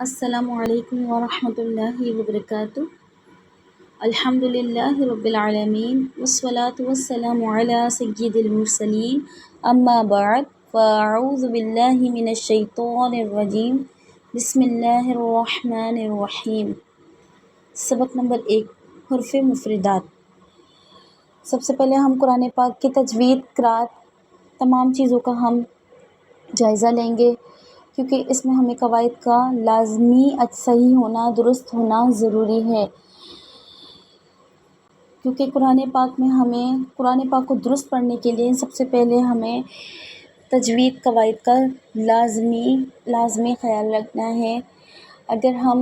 السلام علیکم ورحمۃ اللہ وبرکاتہ۔ الحمد للہ رب العالمین والصلاة والسلام علی سید المرسلین، اما بعد فاعوذ باللہ من الشیطان الرجیم، بسم اللہ الرحمن الرحیم۔ سبق نمبر 1، حروف مفردات۔ سب سے پہلے ہم قرآن پاک کی تجوید، قرأت، تمام چیزوں کا ہم جائزہ لیں گے، کیونکہ اس میں ہمیں قواعد کا لازمی صحیح ہونا، درست ہونا ضروری ہے، کیونکہ قرآن پاک کو درست پڑھنے کے لیے سب سے پہلے ہمیں تجوید قواعد کا لازمی خیال رکھنا ہے۔ اگر ہم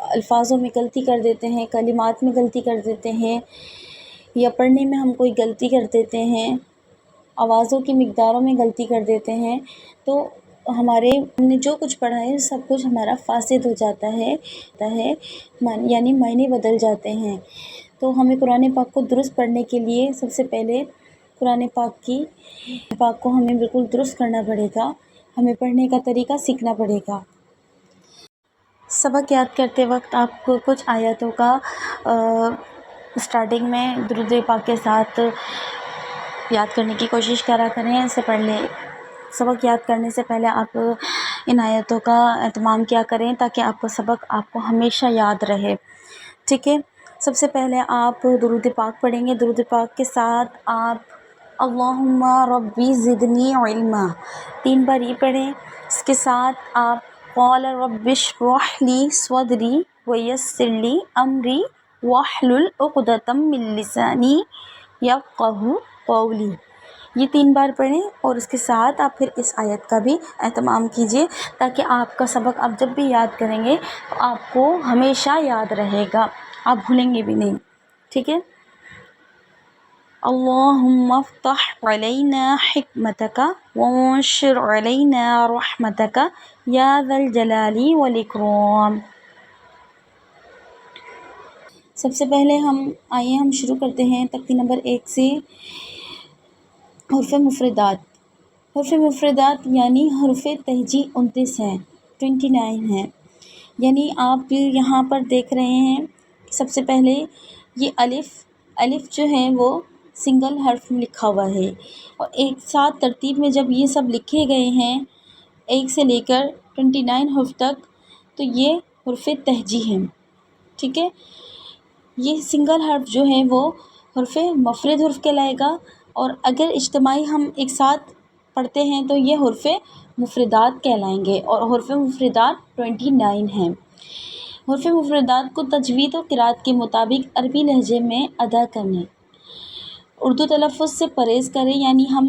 الفاظوں میں غلطی کر دیتے ہیں، کلمات میں غلطی کر دیتے ہیں، یا پڑھنے میں ہم کوئی غلطی کر دیتے ہیں، آوازوں کی مقداروں میں غلطی کر دیتے ہیں، تو ہم نے جو کچھ پڑھا ہے سب کچھ ہمارا فاسد ہو جاتا ہے، یعنی معنی بدل جاتے ہیں۔ تو ہمیں قرآن پاک کو درست پڑھنے کے لیے سب سے پہلے قرآن پاک کو ہمیں بالکل درست کرنا پڑے گا، ہمیں پڑھنے کا طریقہ سیکھنا پڑے گا۔ سبق یاد کرتے وقت آپ کو کچھ آیتوں کا سٹارٹنگ میں درود پاک کے ساتھ یاد کرنے کی کوشش کرا کریں، اسے پڑھ لیں۔ سبق یاد کرنے سے پہلے آپ ان آیتوں کا اہتمام کیا کریں تاکہ آپ کو ہمیشہ یاد رہے، ٹھیک ہے۔ سب سے پہلے آپ درود پاک پڑھیں گے، درود پاک کے ساتھ آپ اللہم ربی زدنی علما 3 بار یہ پڑھیں۔ اس کے ساتھ آپ قال رب اشرح لی صدری ویسر لی امری واحلل عقدۃ من لسانی یفقہوا قولی، یہ 3 بار پڑھیں، اور اس کے ساتھ آپ پھر اس آیت کا بھی اہتمام کیجیے تاکہ آپ کا سبق آپ جب بھی یاد کریں گے تو آپ کو ہمیشہ یاد رہے گا، آپ بھولیں گے بھی نہیں، ٹھیک ہے۔ اللہم افتح علینا حکمتک وانشر علینا رحمتک یا ذا الجلال والاکرام۔ سب سے پہلے ہم شروع کرتے ہیں تختی نمبر 1 سے، حروف مفردات۔ حروف مفردات یعنی حروف تہجی 29 ہیں، 29 ہیں، یعنی آپ یہاں پر دیکھ رہے ہیں سب سے پہلے یہ الف جو ہے وہ سنگل حرف میں لکھا ہوا ہے، اور ایک ساتھ ترتیب میں جب یہ سب لکھے گئے ہیں 1 سے لے کر 29 حرف تک، تو یہ حروف تہجی ہیں، ٹھیک ہے۔ یہ سنگل حرف جو ہے وہ حرف مفرد حرف کہلائے گا، اور اگر اجتماعی ہم ایک ساتھ پڑھتے ہیں تو یہ حروف مفردات کہلائیں گے، اور حروف مفردات 29 ہیں۔ حروف مفردات کو تجوید و قرأت کے مطابق عربی لہجے میں ادا کرنے، اردو تلفظ سے پرہیز کریں، یعنی ہم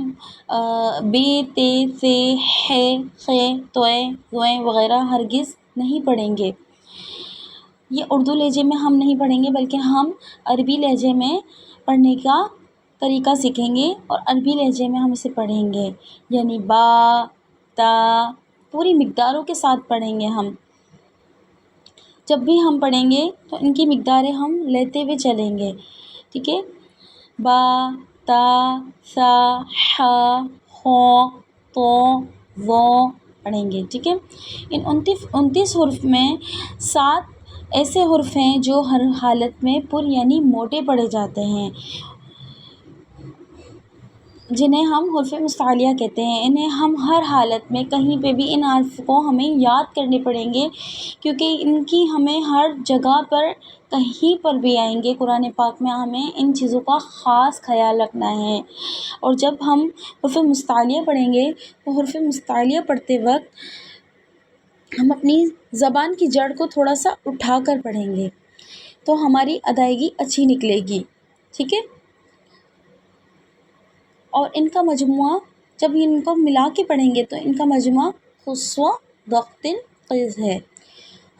بے، تے، سے، ہے، خے، توئے، زوئے وغیرہ ہرگز نہیں پڑھیں گے۔ یہ اردو لہجے میں ہم نہیں پڑھیں گے، بلکہ ہم عربی لہجے میں پڑھنے کا طریقہ سیکھیں گے، اور عربی لہجے میں ہم اسے پڑھیں گے، یعنی با، تا، پوری مقداروں کے ساتھ پڑھیں گے۔ ہم جب بھی ہم پڑھیں گے تو ان کی مقداریں ہم لیتے ہوئے چلیں گے، ٹھیک ہے۔ با، تا، سا، حا، خو، تو، وہ پڑھیں گے، ٹھیک ہے۔ ان 29 حروف میں 7 ایسے حروف ہیں جو ہر حالت میں یعنی موٹے پڑھے جاتے ہیں، جنہیں ہم حروف مستعلیہ کہتے ہیں۔ انہیں ہم ہر حالت میں کہیں پہ بھی ان حرف کو ہمیں یاد کرنے پڑیں گے، کیونکہ ان کی ہمیں ہر جگہ پر کہیں پر بھی آئیں گے قرآن پاک میں، ہمیں ان چیزوں کا خاص خیال رکھنا ہے۔ اور جب ہم حروف مستعلیہ پڑھیں گے تو حروف مستعلیہ پڑھتے وقت ہم اپنی زبان کی جڑ کو تھوڑا سا اٹھا کر پڑھیں گے، تو ہماری ادائیگی اچھی نکلے گی، ٹھیک ہے۔ اور ان کا مجموعہ جب ان کو ملا کے پڑھیں گے تو ان کا مجموعہ خسو ضغط قز ہے۔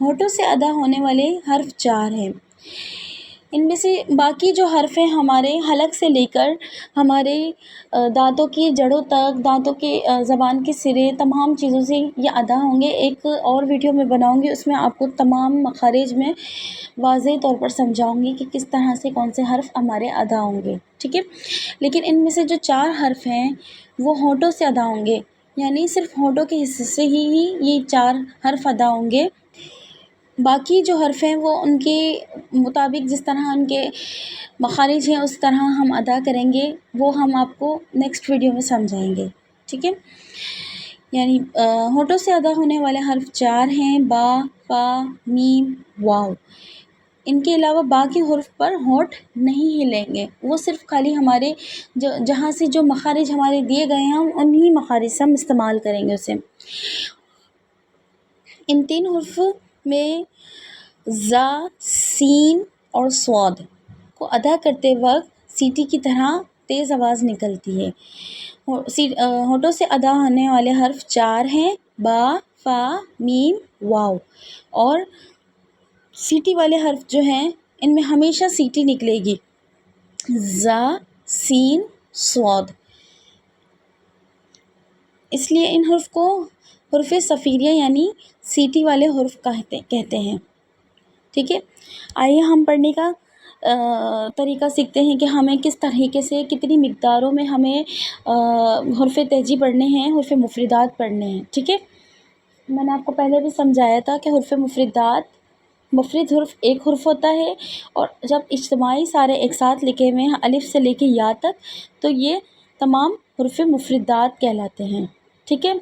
ہونٹوں سے ادا ہونے والے حرف 4 ہیں، ان میں سے باقی جو حرف ہیں ہمارے حلق سے لے کر ہمارے دانتوں کی جڑوں تک، دانتوں کے زبان کے سرے، تمام چیزوں سے یہ ادا ہوں گے۔ ایک اور ویڈیو میں بناؤں گی، اس میں آپ کو تمام مخارج میں واضح طور پر سمجھاؤں گی کہ کس طرح سے کون سے حرف ہمارے ادا ہوں گے، ٹھیک ہے۔ لیکن ان میں سے جو 4 حرف ہیں وہ ہونٹوں سے ادا ہوں گے، یعنی صرف ہونٹوں کے حصے سے ہی یہ 4 حرف ادا ہوں گے. باقی جو حرف ہیں وہ ان کے مطابق جس طرح ان کے مخارج ہیں اس طرح ہم ادا کریں گے، وہ ہم آپ کو نیکسٹ ویڈیو میں سمجھائیں گے. ٹھیک ہے، یعنی ہونٹوں سے ادا ہونے والے حرف 4 ہیں: با، فا، میم، واو. ان کے علاوہ باقی حروف پر ہونٹ نہیں ہلیں گے، وہ صرف خالی ہمارے جہاں سے جو مخارج ہمارے دیے گئے ہیں ہم انہی مخارج سے ہم استعمال کریں گے اسے. ان 3 حروف میں زا، سین اور صاد کو ادا کرتے وقت سیٹی کی طرح تیز آواز نکلتی ہے. ہونٹوں سے ادا ہونے والے حرف 4 ہیں: با، فا، میم، واو. اور سیٹی والے حرف جو ہیں ان میں ہمیشہ سیٹی نکلے گی: زا، سین، صاد. اس لیے ان حروف کو حروف صفیریہ یعنی سیٹی والے حروف کہتے ہیں. ٹھیک ہے، آئیے ہم پڑھنے کا طریقہ سیکھتے ہیں کہ ہمیں کس طریقے سے کتنی مقداروں میں ہمیں حروف تہجی پڑھنے ہیں، حروف مفردات پڑھنے ہیں. ٹھیک ہے، میں نے آپ کو پہلے بھی سمجھایا تھا کہ حروف مفردات، مفرد حرف ایک حرف ہوتا ہے، اور جب اجتماعی سارے ایک ساتھ لکھے ہوئے ہیں الف سے لے کے یا تک تو یہ تمام حروف مفردات کہلاتے ہیں. ٹھیک ہے،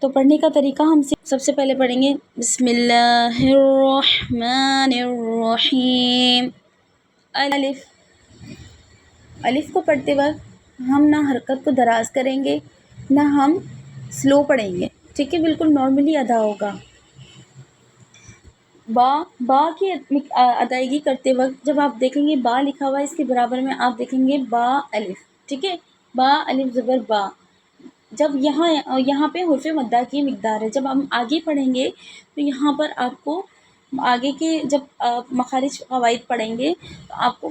تو پڑھنے کا طریقہ ہم سب سے پہلے پڑھیں گے بسم اللہ الرحمن الرحیم. الف. الف کو پڑھتے وقت ہم نہ حرکت کو دراز کریں گے نہ ہم سلو پڑھیں گے. ٹھیک ہے، بالکل نارملی ادا ہوگا. با کی ادائیگی کرتے وقت جب آپ دیکھیں گے با لکھا ہوا ہے اس کے برابر میں آپ دیکھیں گے با الف. ٹھیک ہے، با الف زبر با. جب یہاں پہ حرف مدہ کی مقدار ہے، جب ہم آگے پڑھیں گے تو یہاں پر آپ کو آگے کے جب مخارج قواعد پڑھیں گے تو آپ کو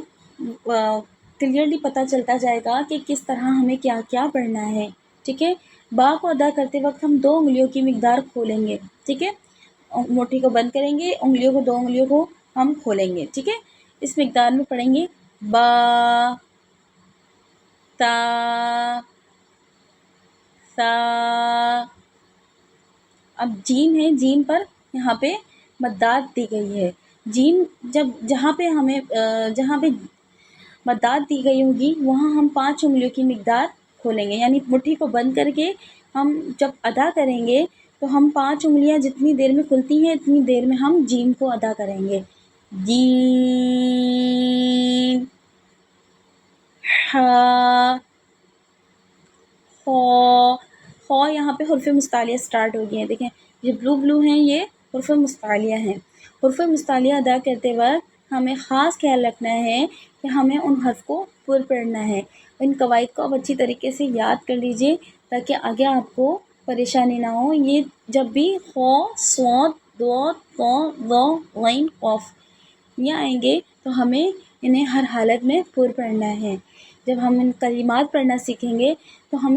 کلیئرلی پتہ چلتا جائے گا کہ کس طرح ہمیں کیا کیا پڑھنا ہے. ٹھیک ہے، با کو ادا کرتے وقت ہم 2 انگلیوں کی مقدار کھولیں گے. ٹھیک ہے، موٹھی کو بند کریں گے، دو انگلیوں کو ہم کھولیں گے. ٹھیک ہے، اس مقدار میں پڑھیں گے با، تا، سا. اب جیم ہے، جیم پر یہاں پہ مدات دی گئی ہے. جیم جہاں پہ مدات دی گئی ہوگی وہاں ہم 5 انگلیوں کی مقدار کھولیں گے، یعنی مٹھی کو بند کر کے ہم جب ادا کریں گے تو ہم 5 انگلیاں جتنی دیر میں کھلتی ہیں اتنی دیر میں ہم جیم کو ادا کریں گے. جیم، ہا، خو. یہاں پہ حروف مستعلیہ سٹارٹ ہو گئی ہیں. دیکھیں یہ بلو ہیں، یہ حروف مستعلیہ ہیں. حروف مستعلیہ ادا کرتے وقت ہمیں خاص خیال رکھنا ہے کہ ہمیں ان حرف کو پر پڑھنا ہے. ان قواعد کو آپ اچھی طریقے سے یاد کر لیجئے تاکہ آگے آپ کو پریشانی نہ ہو. یہ جب بھی خو، صاد، ضاد، طا، ظا، غین، قاف یہ آئیں گے تو ہمیں انہیں ہر حالت میں پر پڑھنا ہے. جب ہم ان کلمات پڑھنا سیکھیں گے تو ہم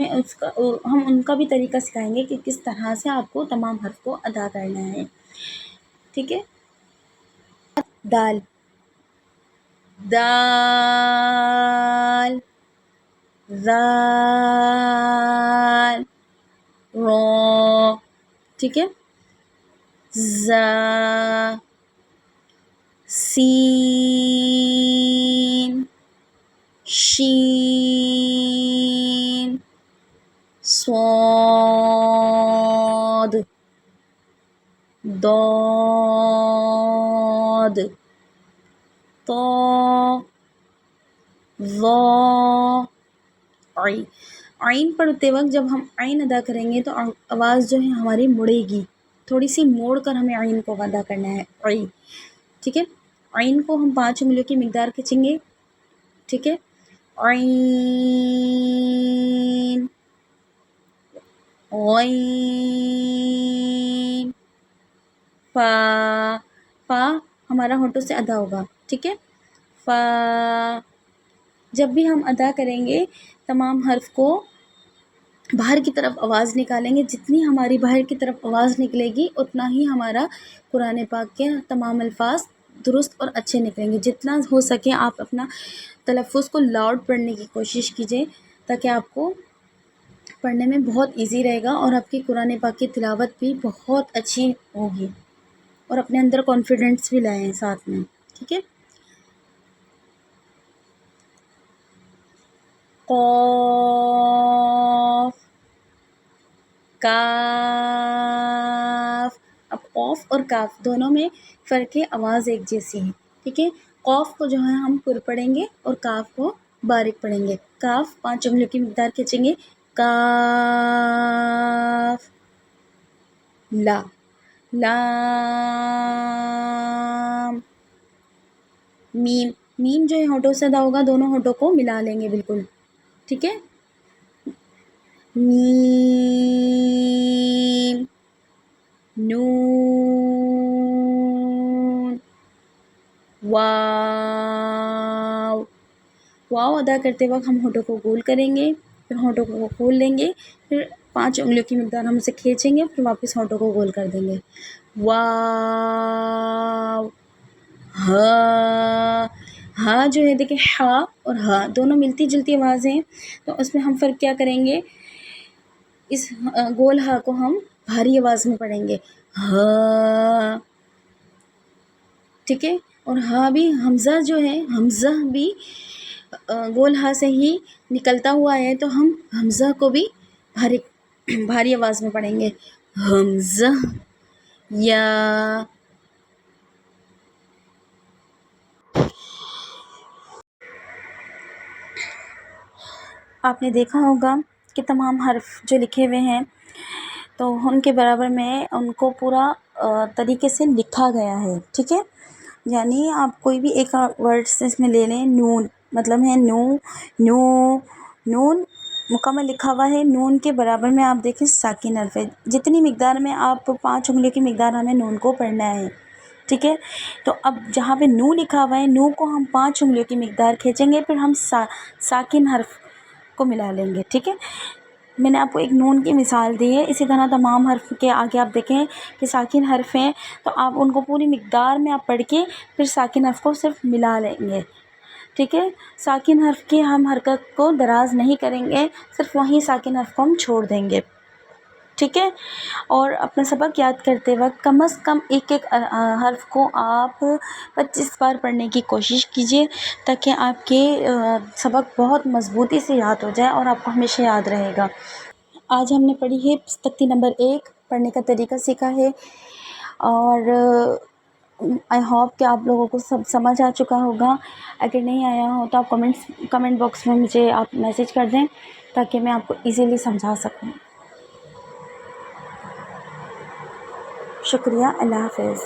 ان کا بھی طریقہ سکھائیں گے کہ کس طرح سے آپ کو تمام حرف کو ادا کرنا ہے. ٹھیک ہے، دال، دال، ذال، را. ٹھیک ہے، زا، سین، شین، صاد، ضاد، طا، ظا، عین. عین پڑھتے وقت جب ہم عین ادا کریں گے تو آواز جو ہے ہماری مڑے گی، تھوڑی سی موڑ کر ہمیں عین کو ادا کرنا ہے. عین. ٹھیک ہے، عین کو ہم 5 انگلیوں کی مقدار کھینچیں گے. ٹھیک ہے، عین، غین، فا. فا ہمارا ہونٹوں سے ادا ہوگا. ٹھیک ہے، فا. جب بھی ہم ادا کریں گے تمام حرف کو باہر کی طرف آواز نکالیں گے. جتنی ہماری باہر کی طرف آواز نکلے گی اتنا ہی ہمارا قرآن پاک کے تمام الفاظ درست اور اچھے نکلیں گے. جتنا ہو سکے آپ اپنا تلفظ کو لاؤڈ پڑھنے کی کوشش کیجیے تاکہ آپ کو پڑھنے میں بہت ایزی رہے گا اور آپ کی قرآن پاک کی تلاوت بھی بہت اچھی ہوگی، اور اپنے اندر کانفیڈنس بھی لائیں ساتھ میں، ٹھیک ہے۔ قاف، کاف۔ اب قاف اور کاف دونوں میں فرق ہے، آواز ایک جیسی ہے، ٹھیک ہے۔ قاف کو جو ہے ہم پر پڑھیں گے اور کاف کو باریک پڑھیں گے۔ کاف 5 انگلیوں کی مقدار کھینچیں گے، کاف۔ لا، لام، میم۔ میم جو ہے ہونٹوں سے ادا ہوگا، دونوں ہونٹوں کو ملا لیں گے بالکل، ٹھیک ہے۔ میم، نون، واو۔ واو ادا کرتے وقت ہم ہونٹوں کو گول کریں گے، پھر ہونٹوں کو کھول لیں گے، پھر 5 انگلیوں کی مقدار ہم اسے کھینچیں گے، پھر واپس ہونٹوں کو گول کر دیں گے۔ واو، ہا۔ ہا جو ہے دیکھیں، ہا اور ہا دونوں ملتی جلتی آوازیں ہیں، تو اس میں ہم فرق کیا کریں گے، اس گول ہا کو ہم بھاری آواز میں پڑھیں گے، ہا، ٹھیک ہے۔ اور ہا بھی حمزہ جو ہے، حمزہ بھی گول ہا سے ہی نکلتا ہوا ہے، تو ہم حمزہ کو بھی بھاری آواز میں پڑھیں گے، حمزہ، یا۔ آپ نے دیکھا ہوگا کہ تمام حرف جو لکھے ہوئے ہیں تو ان کے برابر میں ان کو پورا طریقے سے لکھا گیا ہے، ٹھیک ہے۔ یعنی آپ کوئی بھی ایک ورڈس اس میں لے لیں، نون مطلب ہے نو، نو، نون مکمل لکھا ہوا ہے، نون کے برابر میں آپ دیکھیں ساکن حرف ہے، جتنی مقدار میں آپ 5 انگلیوں کی مقدار ہمیں نون کو پڑھنا ہے، ٹھیک ہے۔ تو اب جہاں پہ نو لکھا ہوا ہے، نو کو ہم 5 انگلیوں کی مقدار کھینچیں گے، پھر ہم ساکن حرف کو ملا لیں گے، ٹھیک ہے۔ میں نے آپ کو ایک نون کی مثال دی ہے، اسی طرح تمام حرف کے آگے آپ دیکھیں کہ ساکن حرف ہیں، تو آپ ان کو پوری مقدار میں آپ پڑھ کے پھر ساکن حرف کو صرف ملا لیں گے، ٹھیک ہے۔ ساکن حرف کی ہم حرکت کو دراز نہیں کریں گے، صرف وہیں ساکن حرف کو ہم چھوڑ دیں گے، ٹھیک ہے۔ اور اپنا سبق یاد کرتے وقت کم از کم ایک ایک حرف کو آپ 25 بار پڑھنے کی کوشش کیجیے، تاکہ آپ کے سبق بہت مضبوطی سے یاد ہو جائے اور آپ کو ہمیشہ یاد رہے گا۔ آج ہم نے پڑھی ہے تختی نمبر 1، پڑھنے کا طریقہ سیکھا ہے، اور آئی ہوپ کہ آپ لوگوں کو سب سمجھ آ چکا ہوگا۔ اگر نہیں آیا ہو تو آپ کمنٹ باکس میں مجھے آپ میسج کر دیں، تاکہ میں آپ کو ایزیلی سمجھا سکوں۔ شکریہ، اللہ حافظ۔